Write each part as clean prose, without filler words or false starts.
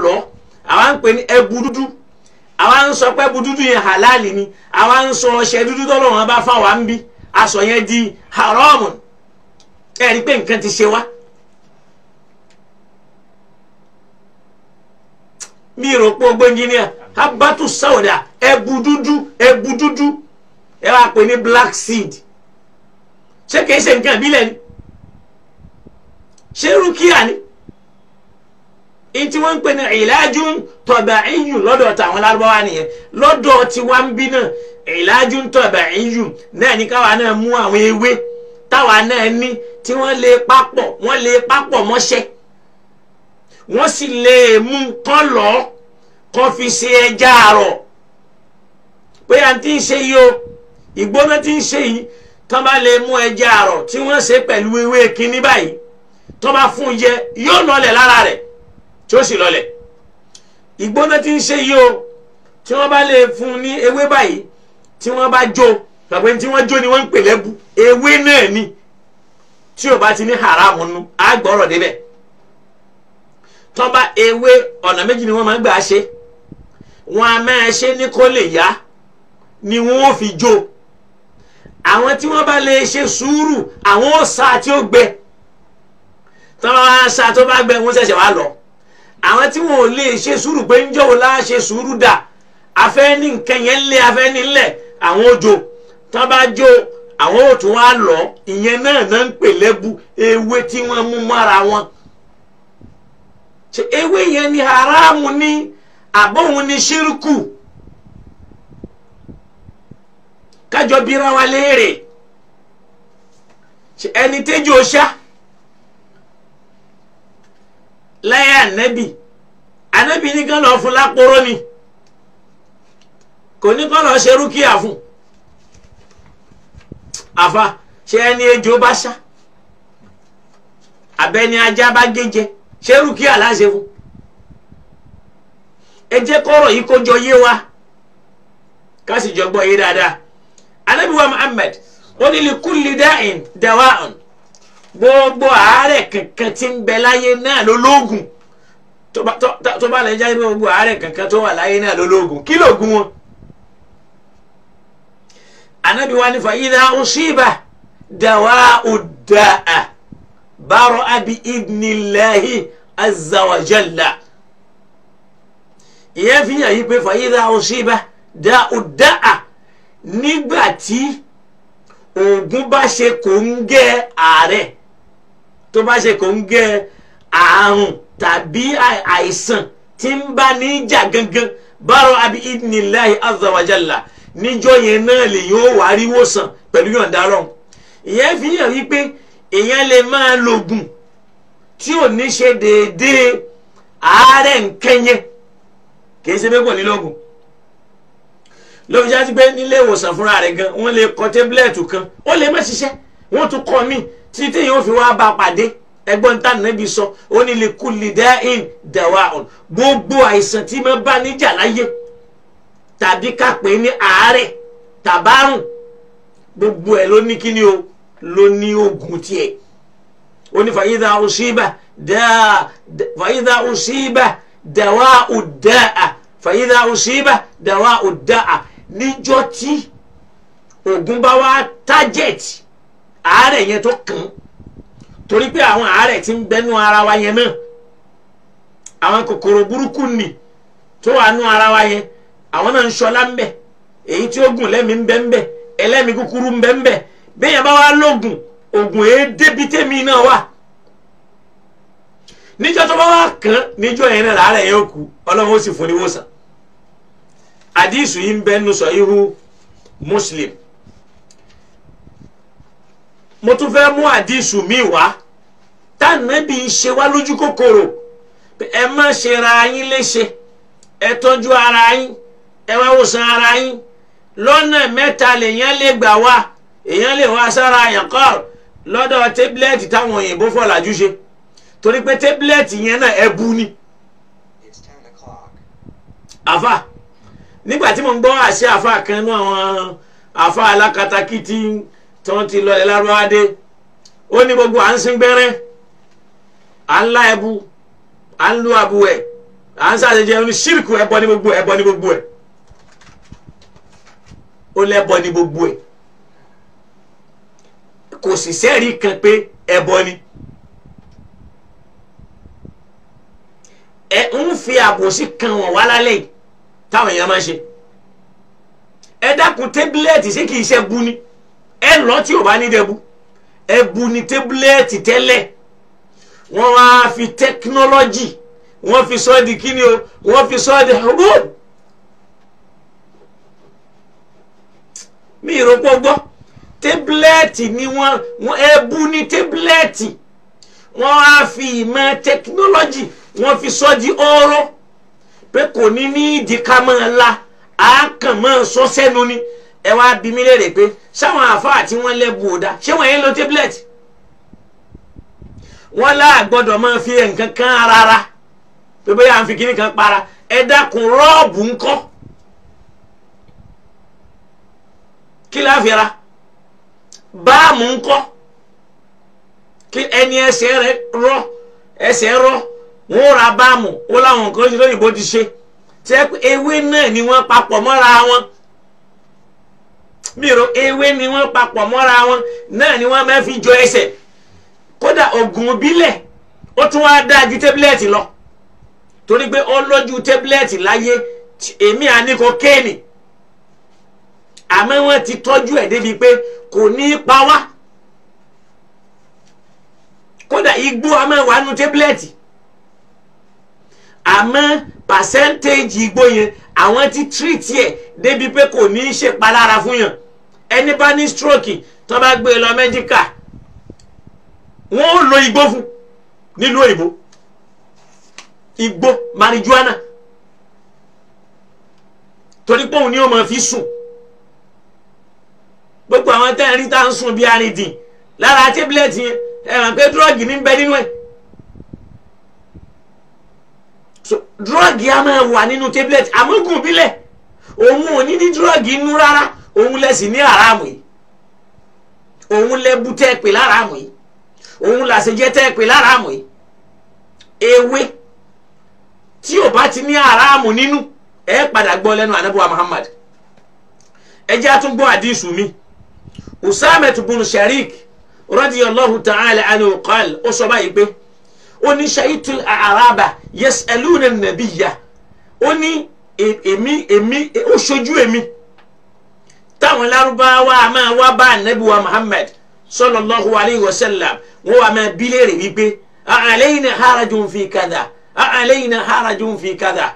lọ àwa ń pè ní ẹbu dúdú àwa ń sọ pé ẹbu dúdú yẹn halali ni àwa ń sọ ọṣẹ dúdú tọ́lọ́run bá fà wá ń bí aṣọ yẹn di haramu ẹ rí pé nǹkan ti ṣe wá. mi rò pé ogbó engineer habatu sauda ẹbu dúdú ẹ wá pè ní black seed ṣé kìí ṣe nǹkan ìbílẹ̀ ni ṣé rúkìá ni ìtí wọ́n ń pè ní ìlàjún tabi'iyyun lọ́dọ̀ tàwọn lárúbáwá nìyẹn lọ́dọ̀ tí wọ́n ń bí náà ìlàjún tabi'iyyun náà ní káwa náà mú àwọn ewé táwa náà ní tí wọ́n lè papọ̀ mọ́ṣẹ́ wọ́n sì lè mú kán lọ kán fi ṣe ẹja àrọ̀ pé à ń tí ń ṣe yìí o ìgbóná tí ń ṣe yìí tán bá lè mú ẹja àrọ̀ tí wọ́n ṣe pẹ̀lú ewé kínní báyìí tán bá fún jẹ yóò lọlẹ̀ lára rẹ̀ tí ó sì lọlẹ̀ ìgbóná tí ń ṣe yìí o tí wọ́n bá lè fún ní ewé báyìí tí wọ́n bá jó gbàgbé tí wọ́n jó ni wọ́n ń pè lẹ́bù ewé náà ni tí ò bá ti ní haramu nù á gbọ́rọ̀ débẹ̀ tán bá ewé ọ̀nà méjì ni wọ́n máa ń gbà ṣe wọ́n á máa ṣe ní kó lè yá ni wọ́n ó fi jó àwọn tí wọ́n bá lè ṣe sùúrù àwọn ọ̀sà tí ó gbẹ tán bá wá ṣá tó bá gbẹ wọ́n ṣẹ̀ṣẹ̀ wá lọ àwọn tí wọn ò lè ṣe sùúrù pé ń jọ̀wọ́ láà ṣe sùúrù dà afẹ́ ní nǹkan yẹn lé afẹ́ nílẹ̀ àwọn òjò tán bá jó àwọn ò tún wá lọ ìyẹn náà náà ń pè lẹ́bù ewé tí wọ́n mú mọ́ra wọn ṣe ewé yẹn ni haramu ní àbọ̀hún ní ṣírkù kájọ bíra wa léèrè ṣe ẹni tẹ́jú ọṣá láyé ànábì ní kán lọ fún lápòrò ni kò ní kán lọ ṣe rúkìá fún àfa ṣe ẹni ejò bá ṣá abẹni ajá bá gẹ́jẹ ṣe rúkìá láṣẹ fún ẹ jẹ́ kọ́rọ̀ yìí kó jọ yé wa ká sì jọ gbọ́ yé dáadáa ànábì wa Muhammad ó ní li kulli da'in dawa'un gbogbo àárẹ̀ kankan tí ń bẹ láyé náà lólógùn tó bá lè jáde gbogbo àárẹ̀ kankan tó wà láyé náà lólógùn kí lóògùn wọn. Ànábì wa ní fa idha usiba dawa'u da'a bara'a bi idnillahi azza wa jalla. ìyẹn fi hàn yí pé fa idha usiba da'u da'a nígbà tí oògùn bá ṣe kò ń gẹ́ àárẹ̀ tó bá ṣe kò ń gẹ́ àrùn tàbí àìsàn tí ń bá ní jà gangan bara'a bi idnillahi azza wa jalla níjọ́ yẹn náà lè yóò wá rí wòsàn pẹ̀lú yọ̀ǹda Ọlọ́run. ìyẹn fi hàn wípé èèyàn lè máa lògùn tí ò ní ṣe déédéé àárẹ̀ nkẹ́yẹ kì í ṣe pé kò ní lògùn ló fi jáde pé nílé ìwòsàn fúnra rẹ̀ gan wọ́n lè kọ tébúlẹ̀tù kan ó lè má ṣiṣẹ́ wọ́n tún kọ́ mí títí téèyàn fi wá bá pàdé ẹgbọ́n tá nàbí sọ ó ní li kulli da'in dawa'un gbogbo àìsàn tí mo bá níjà láyé tàbí ká pè ní àárẹ̀ tàbárùn gbogbo ẹ̀ ló ní kíni o ló ní oògùn tiẹ̀ ó ní fa idha usiba dawa'u da'a fa idha usiba dawa'u da'a níjọ́ tí oògùn bá wá tájẹ̀tì àárẹ̀ yẹn tó kàn torí pé àwọn àárẹ̀ tí ń bẹnu ara wa yẹn náà àwọn kòkòrò burúkú nì tó wà nú ara wa yẹn àwọn náà ń ṣọlá ń bẹ èyí tí ó gùn lẹ́mìí ń bẹ ń bẹ ẹlẹ́mìí kúkúrú ń bẹ ń bẹ bẹ́ẹ̀ yẹn bá wá lóògùn oògùn èé débi tèmi náà wà níjọ́ tó bá wá kàn níjọ́ yẹn náà làárẹ̀ yẹn ó kú Ọlọ́run ó sì fún ní wòsàn. Àdísù yìí ń bẹ nínú Sahihu Muslim. Mo tún fẹ́ mú àdísù mi wá tánàbí ń ṣe wá lójú kòkòrò ẹ má ṣe ra yín léṣe ẹ tọ́jú ara yín ẹ wá wòsàn ara yín lọ́nà mẹ́ta lèèyàn lè gbà wá èèyàn lè wá sára àyànkọ́ lọ́dọ̀ tébílẹ̀tì táwọn òyìnbó fọ̀làjú ṣe torí pé tébílẹ̀tì yẹn náà ẹbu ni. àfà nígbà tí mo ń gbọ́ àṣẹ àfà kan nú àwọn àfà alákatakítí tí wọ́n ti lọ ẹ̀ lárúbáwádé ó ní gbogbo à ń sín gbẹ́rẹ́ à ń lá ẹbu à ń lu àbúwẹ̀ à ń sàṣejẹ ní ṣírìkù ẹbọ ní gbogbo ẹbọ ní gbogbo ẹ ó lẹ́bọ ní gbogbo ẹ kò sì sẹ́rí kan pé ẹbọ ni ẹ ń fi àbòsí kan wọ̀n wá lálẹ́ yìí táwọn èèyàn máa ń ṣe ẹ dákun tébílẹ̀tì sí kì í ṣe bu ni ẹ lọ tí ò bá ní dẹ́bu ẹ bu ni tébílẹ̀tì tẹ́lẹ̀ wọ́n wá fi tẹkinọ́lọ́jì wọ́n fi sọ di kíni o wọ́n fi sọ di hubub mi ìrọ̀pọ̀ gbọ́ tébílẹ̀tì ni wọ́n ẹ bu ni tébílẹ̀tì wọ́n wá fi ìmọ̀ tẹkinọ́lọ́jì wọ́n fi sọ di ọ̀rọ̀ pé kò ní ní ìdí ká máa la a kàn máa sọ sẹ́nu ni ẹ wá bí mi léèrè pé sáwọn àfáà tí wọ́n lẹ́bù ọ̀dà ṣé wọ́n yẹn lo tablet wọ́n láà gbọ́dọ̀ máa fi nǹkan kan rárá pé bóyá à ń fi kíní kan para ẹ dákun rọ́ọ̀bù ńkọ́ kí la fi ra báàmù ńkọ́ kí ẹni ẹsẹ̀ rẹ̀ rọ́ ẹsẹ̀ rọ́ wọ́n ra báàmù ó láwọn nǹkan ṣe lóyìnbó ti ṣe tẹ́ ewé náà ni wọ́n papọ̀ mọ́ra wọn mìíràn ewé ni wọ́n papọ̀ mọ́ra wọn náà ni wọ́n máa fi jọ ẹsẹ̀ kódà oògùn ìbílẹ̀ ó tún wá dáa ju tẹ́bílẹ̀tì lọ torí pé ó lójú tẹ́bílẹ̀tì láyé èmi àníkọ kéènì àmọ́ wọ́n ti tọ́jú ẹ̀ débi pé kò ní í pa wá kódà igbó a máa wà nù tẹ́bílẹ̀tì àmọ́ percentage igbó yẹn àwọn ti treat ẹ̀ débi pé kò ní í ṣe palára fún yàn ẹni bá ní stroke tó bá gbé lọ mẹ́díkà wọ́n ó lo igbó fún nílùú òyìnbó igbó marijuana torí pé òun ni ó máa fi sùn gbogbo àwọn tẹ́ ẹ̀ rí tá à ń sùn bí arìndìn lára tébílẹ̀tì yẹn ẹ̀ hàn pé dúrọ́ọ̀gì ní bẹ nínú ẹ̀ so dúrọ́ọ̀gì á máa wà nínú tébílẹ̀tì àmọ́gùn bílẹ̀ òun ò ní dúrọ́ọ̀gì inú rárá òun lẹ́sìn ní àràmù yìí òun lẹ́bù tẹ́ pè láràmù yìí òun làṣẹjẹ tẹ́ pè láràmù yìí ewé tí ò bá ti ní àràmù nínú ẹ padà gbọ́ lẹ́nu ànábùwà Muhammad ẹ jẹ́ àtúngbọ́ àdìsù mi Usama bin Sharik radiyallahu ta'ala anhu qala ó sọ báyìí pé ó ní shaitul araba yas'aluna an-nabiyya ó ní èmi ó ṣojú èmi táwọn lárúbáwá máa wá bá ànábùwà Muhammad sallallahu alayhi wa sallam wọ́n wá máa bi léèrè wípé alayna harajun fi kadha alayna harajun fi kadha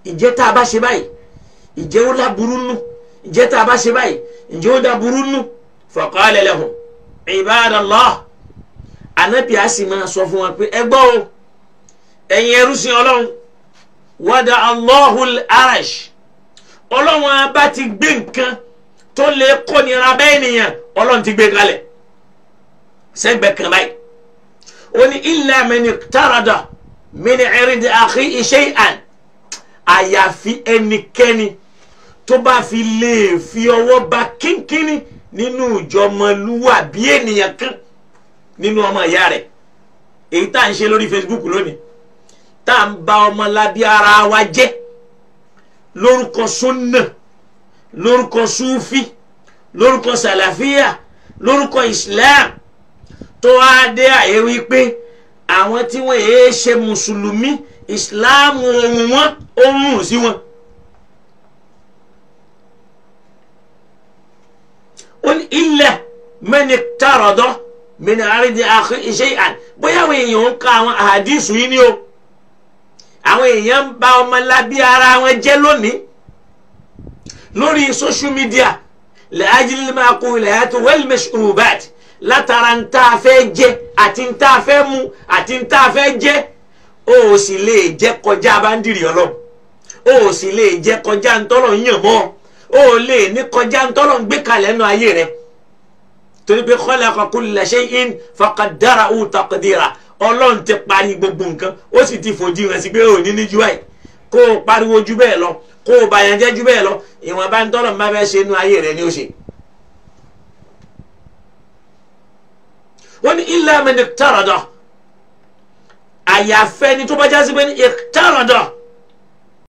ìjẹ́ tá a bá ṣe báyìí ìjẹ́ ó láburú nù ìjẹ́ tá a bá ṣe báyìí ìjẹ́ ó dáburú nù faqala lahum ibadallah ànábì á sì máa sọ fún wọn pé ẹ gbọ́ o ẹ̀yin ẹrúsìn ọlọ́run wada Allahul arash ọlọ́run bá ti gbé nǹkan tó lè kó nira bẹ́ẹ̀ nìyẹn ọlọ́run ti gbé kalẹ̀ sẹ́gbẹ̀ẹ́ kan báyìí ó ní illa man iqtarada min irdi akhihi shay'an àyàfi ẹnikẹ́ni tó bá fi lè fi ọwọ́ ba kínkínní nínú ìjọmọlúwàbí ènìyàn kan nínú ọmọ ìyá rẹ̀ èyí tá à ń ṣe lórí Facebook lónìí tá à ń ba ọmọlábí ara wa jẹ́ lórúkọ sunna lórúkọ sufi lórúkọ sàlàfíà lórúkọ Islam tó wá dé àyè wípé àwọn tí wọ́n yéé ṣe mùsùlùmí Islam ohun wọn ohun sí wọn. ó ní illa man iqtarada min ardi akhihi shay'an bóyá àwọn èèyàn ń ka àwọn àhàdísù yìí ni o àwọn èèyàn ń ba ọmọlábí ara wọn jẹ́ lónìí lórí social media لأجل المأكولات والمشروبات látara ń tá a fẹ́ jẹ àti ń tá a fẹ́ mu àti ń tá a fẹ́ jẹ ó sì lè jẹ kọjá báńdìrì Ọlọ́run ó sì lè jẹ kọjá ntọ́lọ̀ ń yàn mọ́ ó lè ní kọjá ntọ́lọ̀ ń gbé kalẹ̀ nù ayé rẹ̀ torí pé khalaqa kulla shay'in faqaddarahu taqdira Ọlọ́run ti parí gbogbo nǹkan ó sì ti fòdì rẹ̀ sí pé ó ní níjú ẹ̀ kó o pariwo ju bẹ́ẹ̀ lọ kó o bàyànjẹ́ ju bẹ́ẹ̀ lọ ìwọ̀nba ntọ́lọ̀ ń bá fẹ́ ṣe nù ayé rẹ̀ ni ó ṣe. wọ́n ní illa man iqtarada àyàfẹ́ ni tó bá jásí pé ní iqtarada